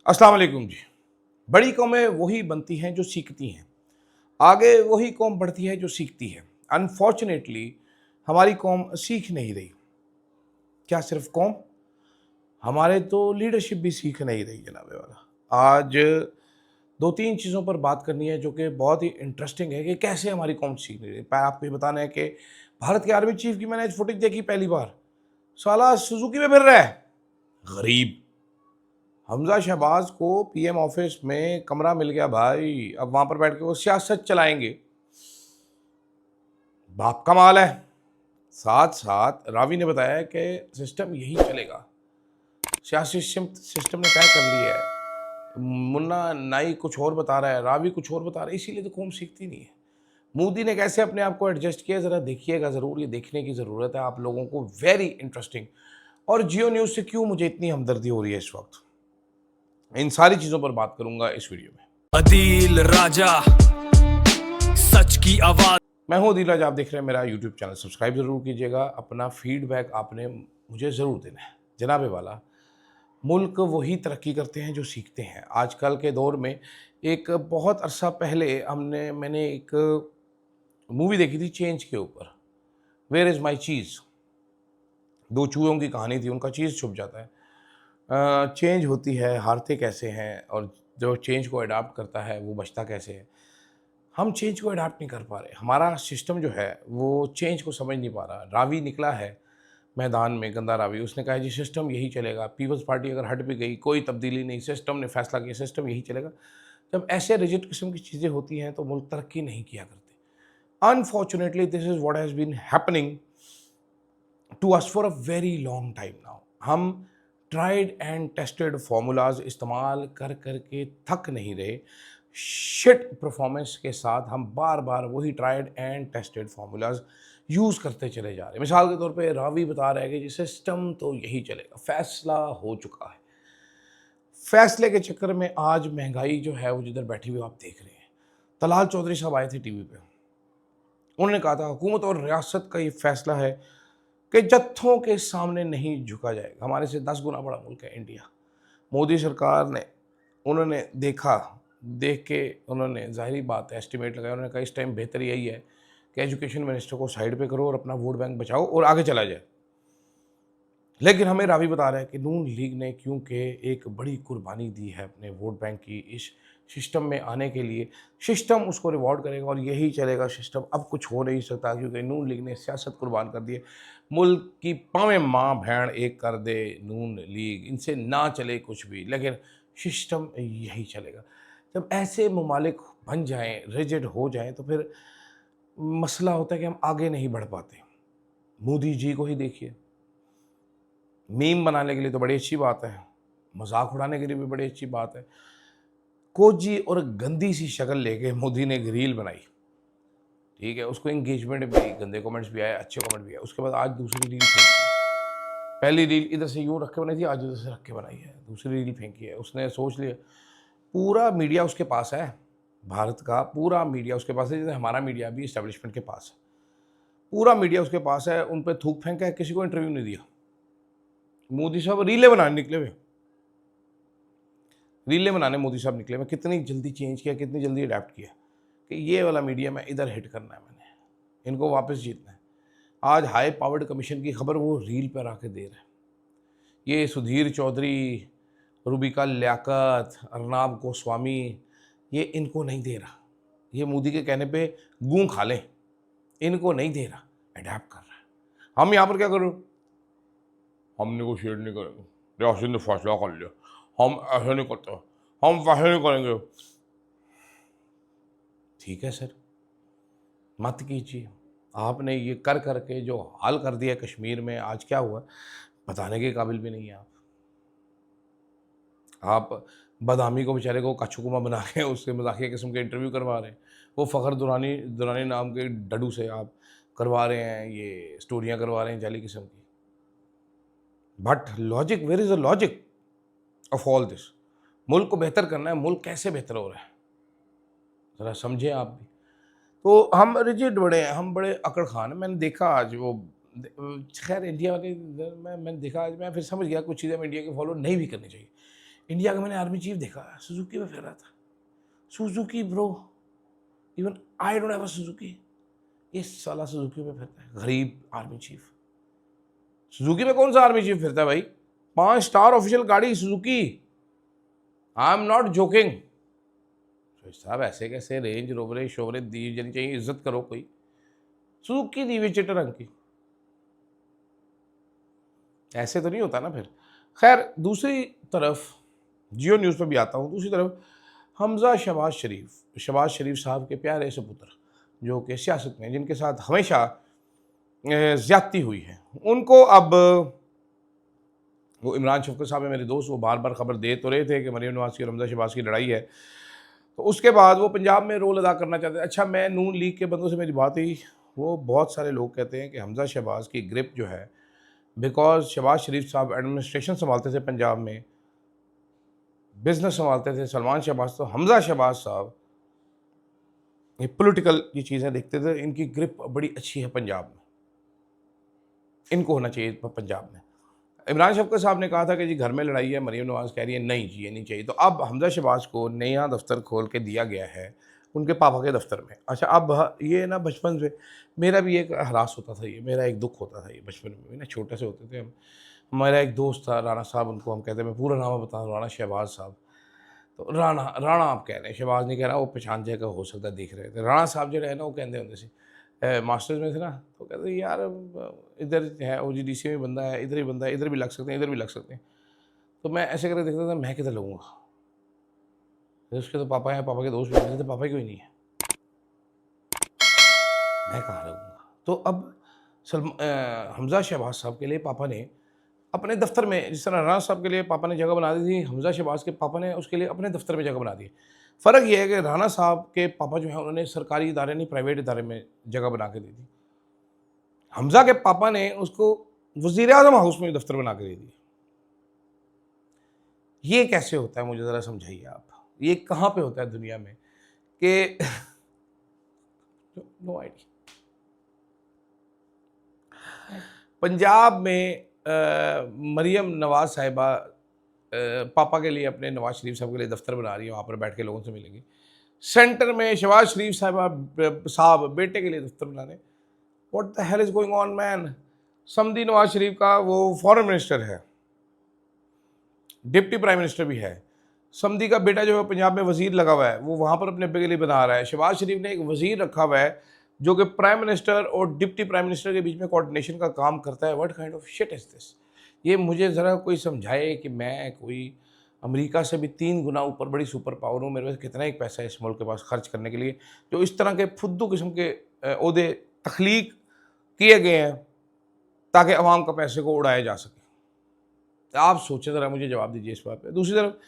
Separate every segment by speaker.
Speaker 1: अस्सलाम वालेकुम जी। बड़ी कौमें वही बनती हैं जो सीखती हैं, आगे वही कौम बढ़ती है जो सीखती है। अनफॉर्चुनेटली हमारी कौम सीख नहीं रही। क्या सिर्फ कौम, हमारे तो लीडरशिप भी सीख नहीं रही जनाबे वाला। आज दो तीन चीज़ों पर बात करनी है जो कि बहुत ही इंटरेस्टिंग है कि कैसे हमारी कौम सीख नहीं रही। आपको ये बताना है कि भारत के आर्मी चीफ की मैंने आज फुटेज देखी पहली बार, साला सुजुकी में फिर रहा है। गरीब हमजा शहबाज को पीएम ऑफिस में कमरा मिल गया भाई, अब वहां पर बैठ के वो सियासत चलाएंगे। बाप का माल है। साथ साथ रावी ने बताया कि सिस्टम यही चलेगा, सियासी सिस्टम ने तय कर लिया है। मुन्ना नाई कुछ और बता रहा है, रावी कुछ और बता रहा है, इसीलिए तो कौम सीखती नहीं है। मोदी ने कैसे अपने आप को एडजस्ट किया, ज़रा देखिएगा ज़रूर, ये देखने की ज़रूरत है आप लोगों को। Very interesting. और जियो न्यूज़ से क्यों मुझे इतनी हमदर्दी हो रही है इस वक्त, इन सारी चीज़ों पर बात करूंगा इस वीडियो में।
Speaker 2: अदील राजा, सच की आवाज।
Speaker 1: मैं हूं अदील राजा, आप देख रहे हैं मेरा यूट्यूब चैनल। सब्सक्राइब ज़रूर कीजिएगा। अपना फीडबैक आपने मुझे ज़रूर देना है। जनाबे वाला, मुल्क वही तरक्की करते हैं जो सीखते हैं। आजकल के दौर में एक बहुत अरसा पहले मैंने एक मूवी देखी थी चेंज के ऊपर, वेयर इज़ माई चीज़। दो चूहों की कहानी थी, उनका चीज़ छुप जाता है। चेंज होती है, हारते कैसे हैं, और जो चेंज को अडाप्ट करता है वो बचता कैसे है। हम चेंज को अडाप्ट नहीं कर पा रहे। हमारा सिस्टम जो है वो चेंज को समझ नहीं पा रहा। रावी निकला है मैदान में, गंदा रावी, उसने कहा जी सिस्टम यही चलेगा। पीपल्स पार्टी अगर हट भी गई कोई तब्दीली नहीं, सिस्टम ने फैसला किया सिस्टम यही चलेगा। जब ऐसे रिजिड किस्म की चीज़ें होती हैं तो मुल्क तरक्की नहीं किया करते। Unfortunately this is what has been happening to us for a very long time now. हम ट्राइड एंड टेस्टेड फार्मूलाज इस्तेमाल कर करके थक नहीं रहे। शिट परफॉर्मेंस के साथ हम बार बार वही tried and tested formulas use करते चले जा रहे हैं। मिसाल के तौर पे रावी बता रहे हैं कि जी सिस्टम तो यही चलेगा, फैसला हो चुका है। फैसले के चक्कर में आज महंगाई जो है वो जिधर बैठी हुई आप देख रहे हैं। तलाल चौधरी साहब आए थे टीवी पे, उन्होंने कहा था हुकूमत और रियासत का ये फैसला है कि जत्थों के सामने नहीं झुका जाएगा। हमारे से 10 गुना बड़ा मुल्क है इंडिया। मोदी सरकार ने, उन्होंने देखा, देख के उन्होंने ज़ाहिरी बात है एस्टिमेट लगाया। उन्होंने कहा इस टाइम बेहतर यही है कि एजुकेशन मिनिस्टर को साइड पे करो और अपना वोट बैंक बचाओ और आगे चला जाए। लेकिन हमें रावी बता रहा है कि नून लीग ने क्योंकि एक बड़ी कुर्बानी दी है अपने वोट बैंक की इस सिस्टम में आने के लिए, सिस्टम उसको रिवॉर्ड करेगा और यही चलेगा सिस्टम। अब कुछ हो नहीं सकता क्योंकि नून लीग ने सियासत कुर्बान कर दी है। मुल्क की पावें माँ बहन एक कर दे नून लीग, इनसे ना चले कुछ भी, लेकिन सिस्टम यही चलेगा। जब ऐसे ममालिक बन जाएं, रिजिड हो जाएं, तो फिर मसला होता है कि हम आगे नहीं बढ़ पाते। मोदी जी को ही देखिए, मीम बनाने के लिए तो बड़ी अच्छी बात है, मजाक उड़ाने के लिए भी बड़ी अच्छी बात है। कोजी और गंदी सी शक्ल लेके मोदी ने एक रील बनाई, ठीक है, उसको एंगेजमेंट भी, गंदे कमेंट्स भी आए, अच्छे कमेंट भी आए। उसके बाद आज दूसरी रील फेंकी। पहली रील इधर से यूँ रख के बनाई थी, आज उधर से रख के बनाई है, दूसरी रील फेंकी है। उसने सोच लिया, पूरा मीडिया उसके पास है, भारत का पूरा मीडिया उसके पास है, जैसे हमारा मीडिया भी इस्टेब्लिशमेंट के पास है। पूरा मीडिया उसके पास है, उन पर थूक फेंका है, किसी को इंटरव्यू नहीं दिया। मोदी साहब रीलें बनाने निकले हुए, रीलें बनाने मोदी साहब निकले हुए। कितनी जल्दी चेंज किया, कितनी जल्दी अडेप्ट किया कि ये वाला मीडिया में इधर हिट करना है, मैंने इनको वापस जीतना है। आज हाई पावर्ड कमीशन की खबर वो रील पर आके दे रहा है। ये सुधीर चौधरी, रूबिका लियाकत, अर्नाब गोस्वामी, ये इनको नहीं दे रहा। ये मोदी के कहने पे गूं खा लें, इनको नहीं दे रहा, अडेप्ट कर रहा है। हम यहाँ पर क्या करो, हम नेगोशिएट नहीं करेंगे, रियासत ने फैसला कर लिया, हम ऐसा नहीं करते, हम वैसे नहीं करेंगे। ठीक है सर, मत कीजिए। आपने ये कर करके जो हाल कर दिया कश्मीर में, आज क्या हुआ बताने के काबिल भी नहीं है आप बदामी को बेचारे को कछुकुमा बना के उससे मजाकिया किस्म के इंटरव्यू करवा रहे हैं। वो फ़खर दुरानी दुरानी नाम के डडू से आप करवा रहे हैं, ये स्टोरियाँ करवा रहे हैं जाली किस्म की। But logic, where is the logic of all this? मुल्क को बेहतर करना है, मुल्क कैसे बेहतर हो रहा है ज़रा समझें आप भी। तो हम रिजिड बड़े हैं, हम बड़े अकड़ खान हैं। मैंने देखा आज वो, खैर इंडिया वाले, मैंने देखा आज, मैं फिर समझ गया कुछ चीज़ें हम इंडिया की फॉलो नहीं भी करनी चाहिए। इंडिया का मैंने आर्मी चीफ देखा, सुजुकी में फिर रहा था। Suzuki bro, even I don't have a Suzuki, ये साला सुजुकी में फिरता है, गरीब आर्मी चीफ। सुजुकी में कौन सा आर्मी चीफ फिरता है भाई? 5 स्टार ऑफिशियल गाड़ी Suzuki, I am not joking. साहब ऐसे कैसे रेंज रोवरे शोवरे दी जानी चाहिए, इज्जत करो कोई। सुजुकी दी हुई चिटर रंग की, ऐसे तो नहीं होता ना फिर। खैर दूसरी तरफ जियो न्यूज़ पे भी आता हूँ। दूसरी तरफ हमजा शहबाज शरीफ साहब के प्यारे से पुत्र, जो कि सियासत में जिनके साथ हमेशा ज़्यादती हुई है, उनको अब वो इमरान शफकत साहब है मेरे दोस्त, वो बार बार खबर दे तो रहे थे कि मरीम नवाज़ की और हमजा शहबाज की लड़ाई है, तो उसके बाद वो पंजाब में रोल अदा करना चाहते हैं। अच्छा, मैं नून लीग के बंदों से मेरी बात हुई, वो बहुत सारे लोग कहते हैं कि हमजा शहबाज की ग्रिप जो है, बिकॉज शहबाज शरीफ साहब एडमिनिस्ट्रेशन संभालते थे पंजाब में, बिजनेस संभालते थे सलमान शहबाज, तो हमजा शहबाज साहब ये पॉलिटिकल ये चीज़ें देखते थे, इनकी ग्रिप बड़ी अच्छी है पंजाब में, इनको होना चाहिए पंजाब में। इमरान शफकत साहब ने कहा था कि जी घर में लड़ाई है, मरीम नवाज़ कह रही है नहीं जी ये नहीं चाहिए, तो अब हमजा शहबाज को नया दफ्तर खोल के दिया गया है उनके पापा के दफ्तर में। अच्छा, अब ये ना बचपन से मेरा भी एक हरास होता था, ये मेरा एक दुख होता था, ये बचपन में भी ना, छोटे से होते थे हम। हमारा एक दोस्त था राणा साहब, उनको हम कहते हैं, मैं पूरा नाम बता रहा हूँ, राणा शहबाज साहब। तो राणा राणा आप कह रहे हैं, शहबाज नहीं कह रहा, वो पहचान जाएगा, हो सकता है देख रहे थे। राणा साहब जो है ना, वो कहते होंगे सी मास्टर्स में थे ना, तो कहते यार इधर है OGDC में बंदा है, इधर ही बंदा है, इधर भी लग सकते हैं, इधर भी लग सकते हैं। तो मैं ऐसे करके देखता था, मैं किधर लगूंगा, उसके तो पापा हैं, पापा के दोस्त भी थे, पापा क्यों नहीं है, मैं कहाँ लगूंगा। तो अब हमजा शहबाज साहब के लिए पापा ने अपने दफ्तर में, जिस तरह राणा साहब के लिए पापा ने जगह बना दी थी, हमजा शहबाज के पापा ने उसके लिए अपने दफ्तर में जगह बना दी। फ़र्क यह है कि राणा साहब के पापा जो है उन्होंने सरकारी इदारे नहीं प्राइवेट इदारे में जगह बना के दी थी, हमजा के पापा ने उसको वज़ीर-ए-आज़म हाउस में दफ्तर बना के दे दिया। ये कैसे होता है मुझे ज़रा समझाइए आप, ये कहाँ पे होता है दुनिया में कि नो आइडिया। पंजाब में मरियम नवाज़ साहिबा पापा के लिए, अपने नवाज शरीफ साहब के लिए दफ्तर बना रही है, वहाँ पर बैठ के लोगों से मिलेंगी। सेंटर में शहबाज शरीफ साहब बेटे के लिए दफ्तर बना रहे। What the hell is going on man. समदी नवाज शरीफ का वो फॉरेन मिनिस्टर है, डिप्टी प्राइम मिनिस्टर भी है। समदी का बेटा जो है पंजाब में वजीर लगा हुआ है, वो वहाँ पर अपने अब्बे के लिए बना रहा है। शहबाज शरीफ ने एक वजीर रखा हुआ है जो कि प्राइम मिनिस्टर और डिप्टी प्राइम मिनिस्टर के बीच में कोऑर्डिनेशन का काम करता है। What kind of shit is this. ये मुझे ज़रा कोई समझाए कि मैं कोई अमेरिका से भी 3 गुना ऊपर बड़ी सुपर पावर हूँ, मेरे पास कितना एक पैसा है इस मुल्क के पास खर्च करने के लिए, जो इस तरह के फुद्दू किस्म के ओहदे तख्लीक किए गए हैं ताकि अवाम का पैसे को उड़ाया जा सके। आप सोचें ज़रा, मुझे जवाब दीजिए इस बात पे। दूसरी तरफ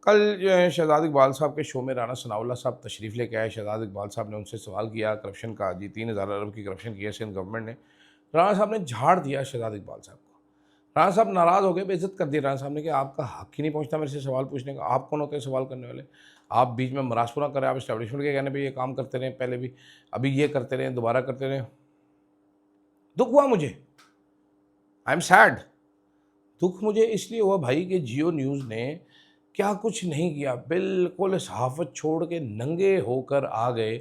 Speaker 1: कल जो है शहजाद इकबाल साहब के शो में राना सनाउल्लाह साहब तशरीफ़ लेके आए। शहजाद इकबाल साहब ने उनसे सवाल किया करप्शन का, जी 3000 अरब की करप्शन की है सिंध गवर्नमेंट ने। राना साहब ने झाड़ दिया शहजाद इकबाल साहब को। राना साहब नाराज़ हो गए, बेइज्जत कर दिया राना साहब ने कि आपका हक ही नहीं पहुँचता मेरे से सवाल पूछने का, आप कौन होते हैं सवाल करने वाले, आप बीच में मरासपुरा करें, आप इस्टेब्लिशमेंट के कहने पर ये काम करते रहें, पहले भी अभी ये करते रहें, दोबारा करते रहें। दुख हुआ मुझे, आई एम सैड। दुख मुझे इसलिए हुआ भाई कि जियो न्यूज़ ने क्या कुछ नहीं किया, बिल्कुल सहाफ़त छोड़ के नंगे होकर आ गए,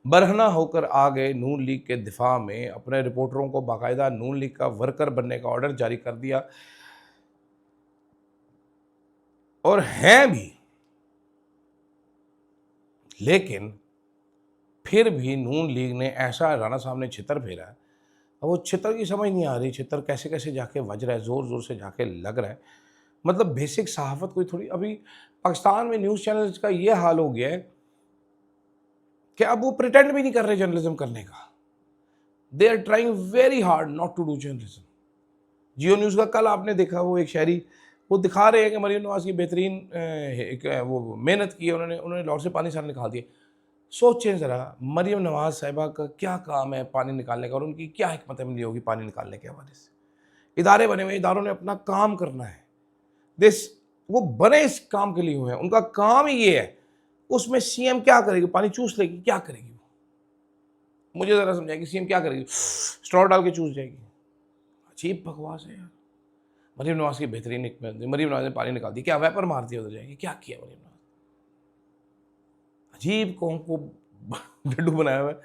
Speaker 1: बरहना होकर आ गए नून लीग के दिफा में। अपने रिपोर्टरों को बाकायदा नून लीग का वर्कर बनने का ऑर्डर जारी कर दिया, और हैं भी, लेकिन फिर भी नून लीग ने ऐसा राणा साहब ने छितर फेरा है, अब वो छितर की समझ नहीं आ रही, छितर कैसे कैसे जाके वज रहा है, ज़ोर ज़ोर से जाके लग रहा है। मतलब बेसिक सहाफ़त कोई थोड़ी, अभी पाकिस्तान में न्यूज़ चैनल्स का ये हाल हो गया है कि अब वो प्रिटेंड भी नहीं कर रहे जर्नलिज्म करने का। They are trying very hard not to do journalism. Geo News का कल आपने देखा, वो एक शायरी वो दिखा रहे हैं कि मरीम नवाज़ की बेहतरीन वो मेहनत की है, उन्होंने लाहौर से पानी सारा निकाल दिया। सोचें ज़रा, मरीम नवाज़ साहिबा का क्या काम है पानी निकालने का, और उनकी क्या हिकमत अमली होगी पानी निकालने के हवाले से। इदारे बने हुए, इदारों ने अपना काम करना है। वो बने इस काम के लिए हुए हैं, उनका काम ही ये है। उसमें सीएम क्या करेगी, पानी चूस लेगी, क्या करेगी वो, मुझे ज़रा समझाएगी। सीएम क्या करेगी, स्ट्रॉ डाल के चूस जाएगी। अजीब बकवास है यार। मरीम नवाज की बेहतरीन एक मरीम नवाज ने पानी निकाल दी, क्या वेपर मार दिया उधर जाएंगे, क्या किया मरीम नवाज? अजीब कौम को डड्डू बनाया हुआ है।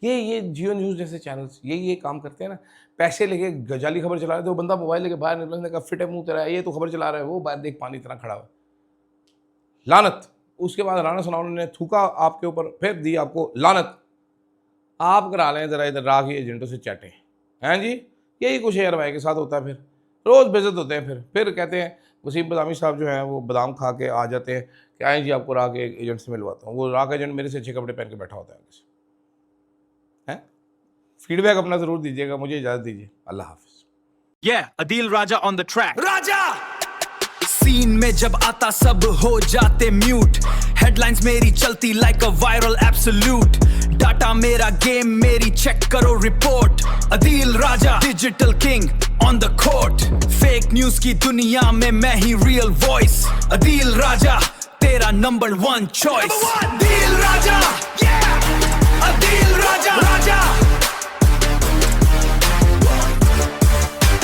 Speaker 1: ये जियो न्यूज़ जैसे चैनल्स ये काम करते हैं ना, पैसे लेके गजाली खबर चला रहे थे, वो बंदा मोबाइल लेके बाहर निकलने का फिट है मुंह तेरा, ये तो खबर चला रहा है, वो बाहर देख पानी इतना खड़ा हुआ, लानत। उसके बाद राणा सनाउल्लाह ने थूका आपके ऊपर, फिर दी आपको लानत। आप करा लें ज़रा इधर राह की एजेंटों से चैटें, हैं जी, यही कुछ एयर भाई के साथ होता है। फिर रोज़ बेइज्जत होते हैं, फिर कहते हैं वसीम बदामी साहब जो हैं वो बादाम खा के आ जाते हैं कि आए जी आपको राह के एजेंट से मिलवाता हूँ। वो राह का एजेंट मेरे से अच्छे कपड़े पहन के बैठा होता है आगे से। हैं, फीडबैक अपना ज़रूर दीजिएगा, मुझे इजाज़त दीजिए, अल्लाह हाफिज़।
Speaker 2: Yeah, Adil Raja on the track. Raja! Scene में जब आता सब हो जाते म्यूट, हेडलाइंस मेरी चलती like a viral absolute, data मेरा गेम मेरी चेक करो report, Adeel Raja digital king on the court, fake news की दुनिया में मैं ही रियल वॉइस, अदील राजा तेरा नंबर 1 चॉइस, अदील राजा।